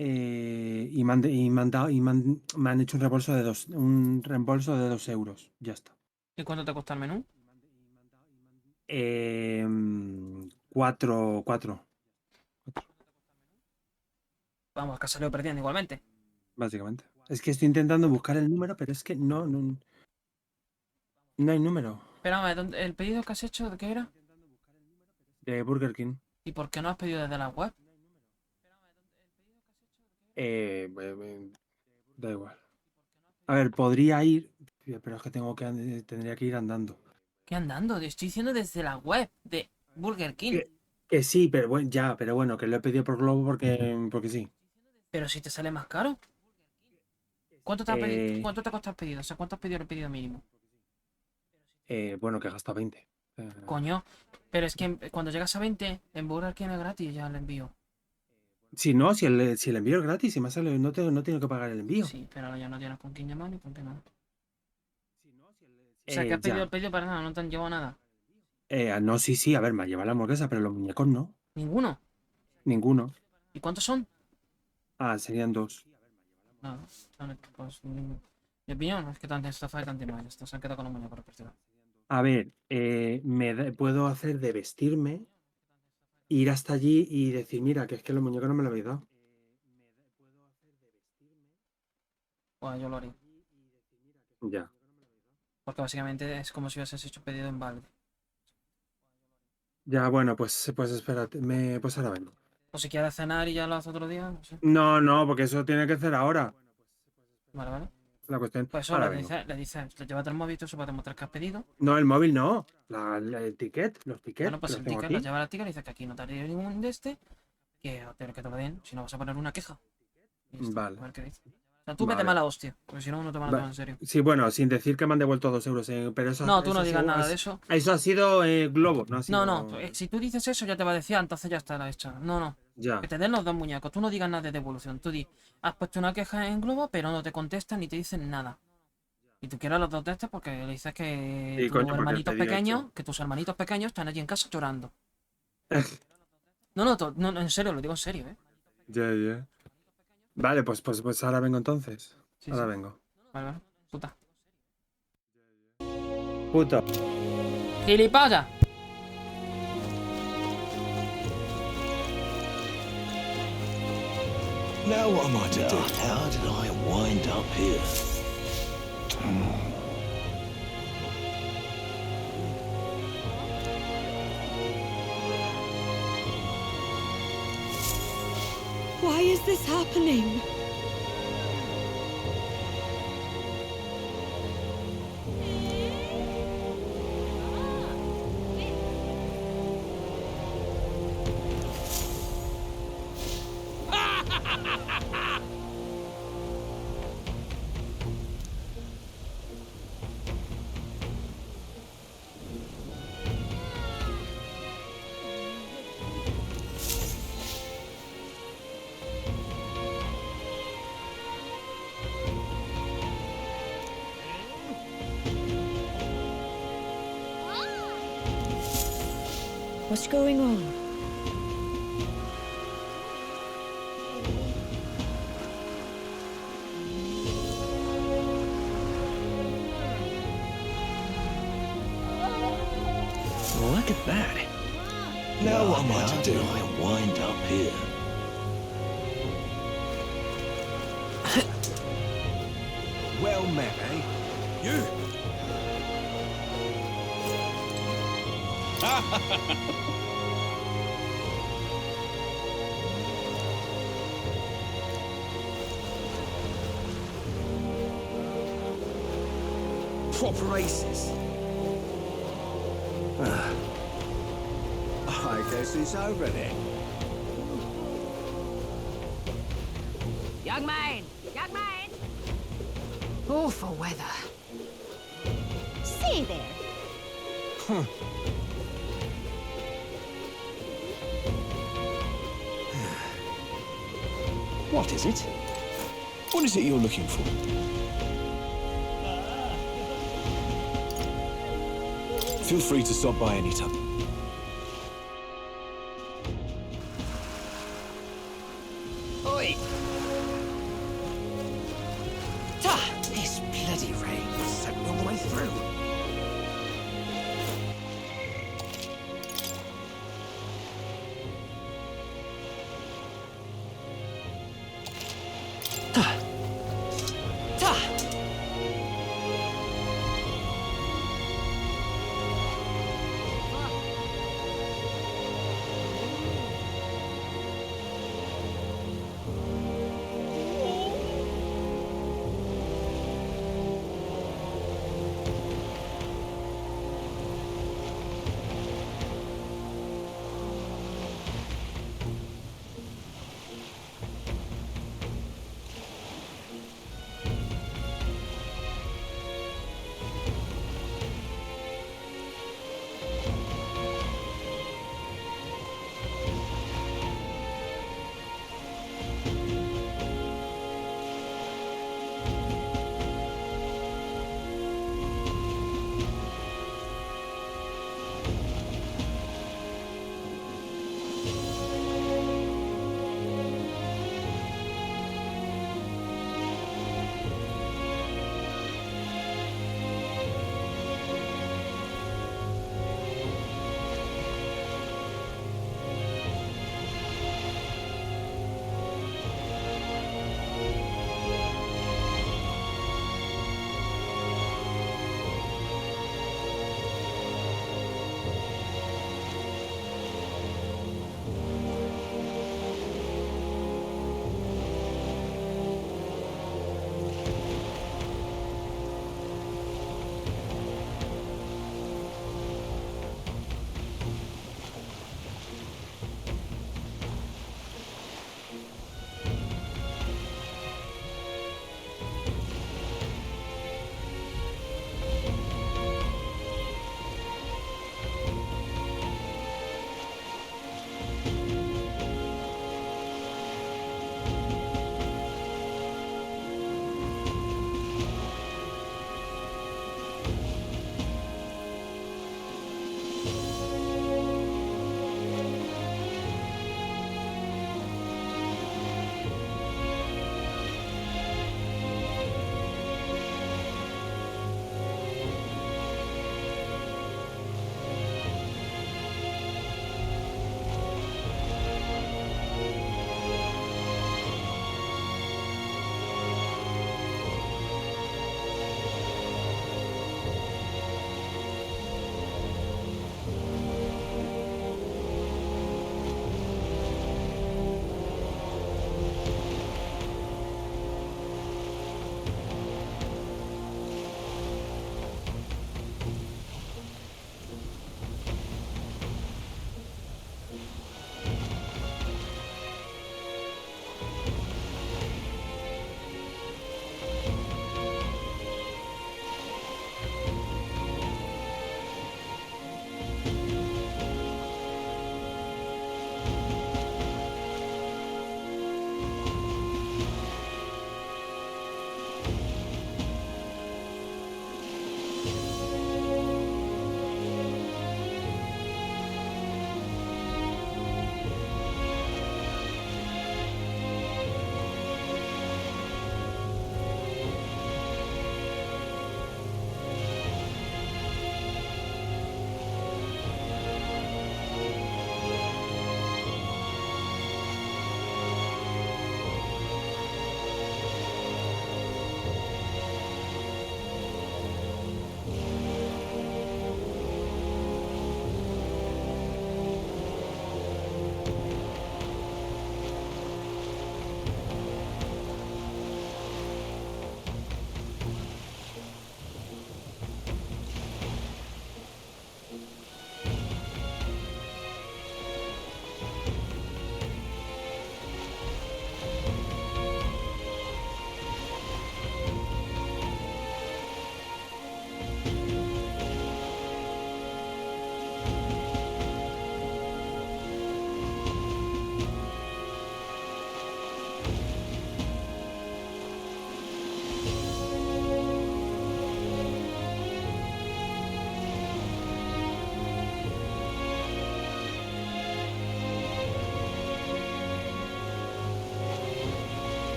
Y me han hecho un reembolso de 2 euros. Ya está. ¿Y cuánto te cuesta el menú? 4. Vamos, a que salió perdiendo igualmente. Básicamente. Es que estoy intentando buscar el número, pero es que no hay número. Espérame, ¿el pedido que has hecho de qué era? De Burger King. ¿Y por qué no has pedido desde la web? Da igual. A ver, podría ir, pero es que tendría que ir andando. ¿Qué andando? Te estoy diciendo desde la web de Burger King. Que sí, pero bueno, pero bueno, que lo he pedido por Globo porque sí. Pero si te sale más caro. ¿Cuánto te cuesta el pedido? O sea, ¿cuánto has pedido el pedido mínimo? Bueno, que gasta 20. Coño, pero es que cuando llegas a 20, en Burger King es gratis ya el envío. Si no, si el envío es gratis, si me sale, no tengo que pagar el envío. Sí, pero ahora ya no tienes con quién llamar ni con qué nada. O sea, que has Ya. pedido el pedido para nada, no te han llevado nada. No, sí, a ver, me ha llevado la hamburguesa, pero los muñecos no. ¿Ninguno? Ninguno. ¿Y cuántos son? Serían 2. Nada, pues mi opinión es que tanto estafa y tanto mal. Se han quedado con los muñecos repartidos. A ver, puedo hacer de vestirme, ir hasta allí y decir, mira, que es que los muñecos no me lo habéis dado. Pues yo lo haría. Ya. Porque básicamente es como si hubieses hecho pedido en balde. Ya, bueno, pues espérate, pues ahora vengo. O si quieres cenar y ya lo haces otro día, no sé. No, porque eso tiene que ser ahora. Vale. La cuestión. Pues eso ahora le vengo. dices, llévate el móvil y todo eso para demostrar que has pedido. No, el móvil no. El ticket, los tickets. Bueno, pues el ticket lo lleva la ticket y dices que aquí no te haré ningún de este, que te lo den, si no vas a poner una queja. Vale. A ver qué dice. O sea, tú vete mala hostia, porque si no, no te van a tomar en serio. Sí, bueno, sin decir que me han devuelto 2 euros, pero eso. No, tú no eso digas nada de eso. Eso ha sido Globo, no ha sido... No, si tú dices eso ya te va a decir, entonces ya estará hecha. No. Ya. Que te den los 2 muñecos, tú no digas nada de devolución. Tú has puesto una queja en Globo, pero no te contestan ni te dicen nada. Y tú quieres los 2 de estos porque le dices que tus hermanitos pequeños están allí en casa llorando. No, en serio, lo digo en serio, Ya. Vale, pues ahora vengo entonces. Ahora vengo. Vale, puta. Puto. ¡Gilipollas! Now what am I to do? How did I wind up here? Why is this happening? What's going on? Look at that. Now what am I to do? I wind up here. little men, eh? You! Proper aces. I guess it's over then. Young man! Young man! Awful weather. See there. Huh. What is it? What is it you're looking for? Feel free to stop by anytime. Oi! This bloody rain will soak me all the way through.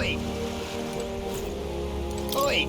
Oi! Oi!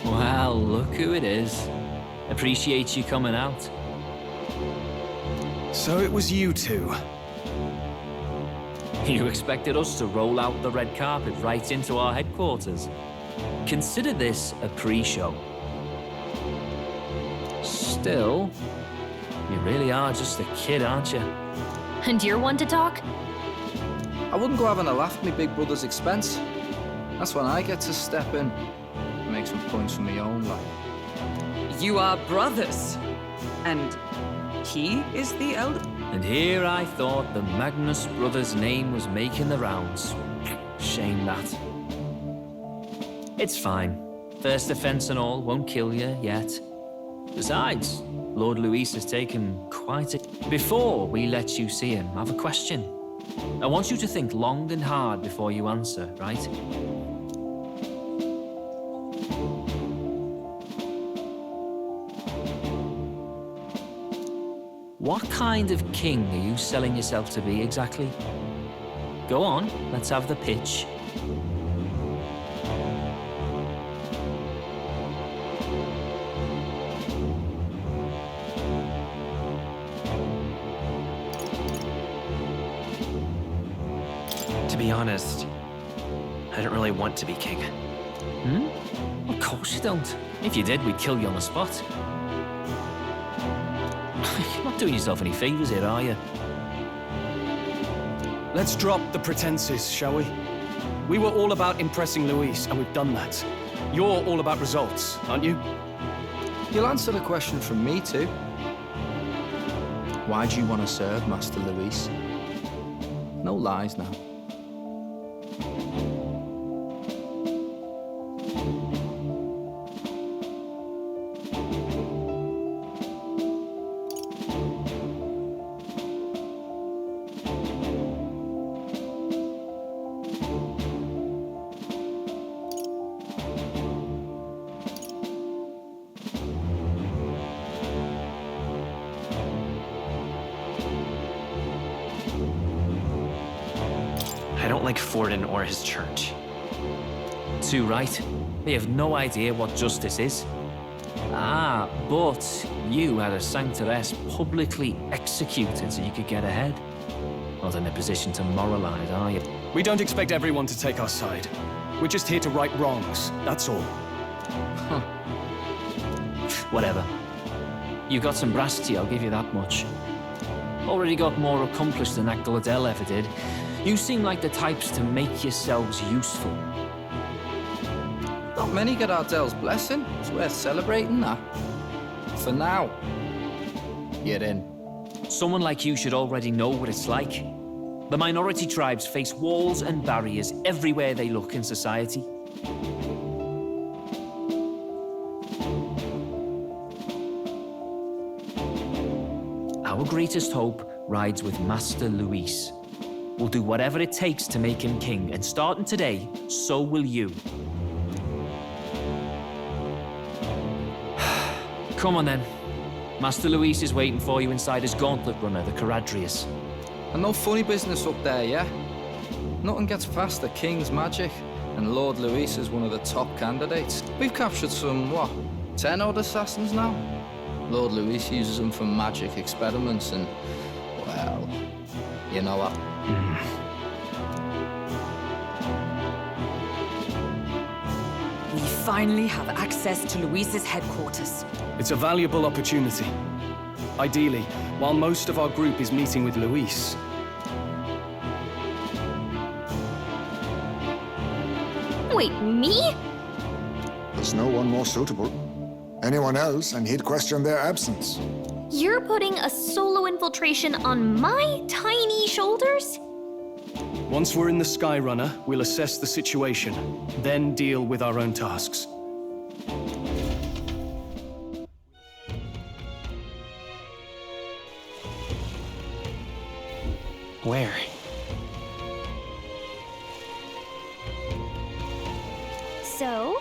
Well, look who it is. Appreciate you coming out. So it was you two. You expected us to roll out the red carpet right into our headquarters? Consider this a pre-show. Still, you really are just a kid, aren't you? And you're one to talk? I wouldn't go having a laugh at my big brother's expense. That's when I get to step in. Make some points from my own life. You are brothers. And he is the elder? And here I thought the Magnus brothers' name was making the rounds. Shame that. It's fine. First offense and all won't kill you yet. Besides, Lord Luis has taken quite a... Before we let you see him, I have a question. I want you to think long and hard before you answer, right? What kind of king are you selling yourself to be exactly? Go on, let's have the pitch. To be honest, I don't really want to be king. Hmm? Of course you don't. If you did, we'd kill you on the spot. You're not doing yourself any favors here, are you? Let's drop the pretenses, shall we? We were all about impressing Luis, and we've done that. You're all about results, aren't you? You'll answer the question from me too. Why do you want to serve Master Luis? No lies now. I don't like Forden or his church. Too right. They have no idea what justice is. Ah, but you had a sanctoress publicly executed so you could get ahead. Not in a position to moralize, are you? We don't expect everyone to take our side. We're just here to right wrongs, that's all. Huh. Whatever. You got some brass tea, I'll give you that much. Already got more accomplished than that Gladell ever did. You seem like the types to make yourselves useful. Not many get Ardel's blessing. It's worth celebrating that. For now. You're in. Someone like you should already know what it's like. The minority tribes face walls and barriers everywhere they look in society. Our greatest hope rides with Master Luis. We'll do whatever it takes to make him king, and starting today, so will you. Come on then. Master Luis is waiting for you inside his gauntlet runner, the Caradrius. And no funny business up there, yeah? Nothing gets past the King's magic, and Lord Luis is one of the top candidates. We've captured some, 10 odd assassins now? Lord Luis uses them for magic experiments and, well, you know what? We finally have access to Luis's headquarters. It's a valuable opportunity. Ideally, while most of our group is meeting with Luis. Wait, me? There's no one more suitable. Anyone else, and he'd question their absence. You're putting a solo infiltration on my tiny shoulders? Once we're in the Skyrunner, we'll assess the situation, then deal with our own tasks. Where? So,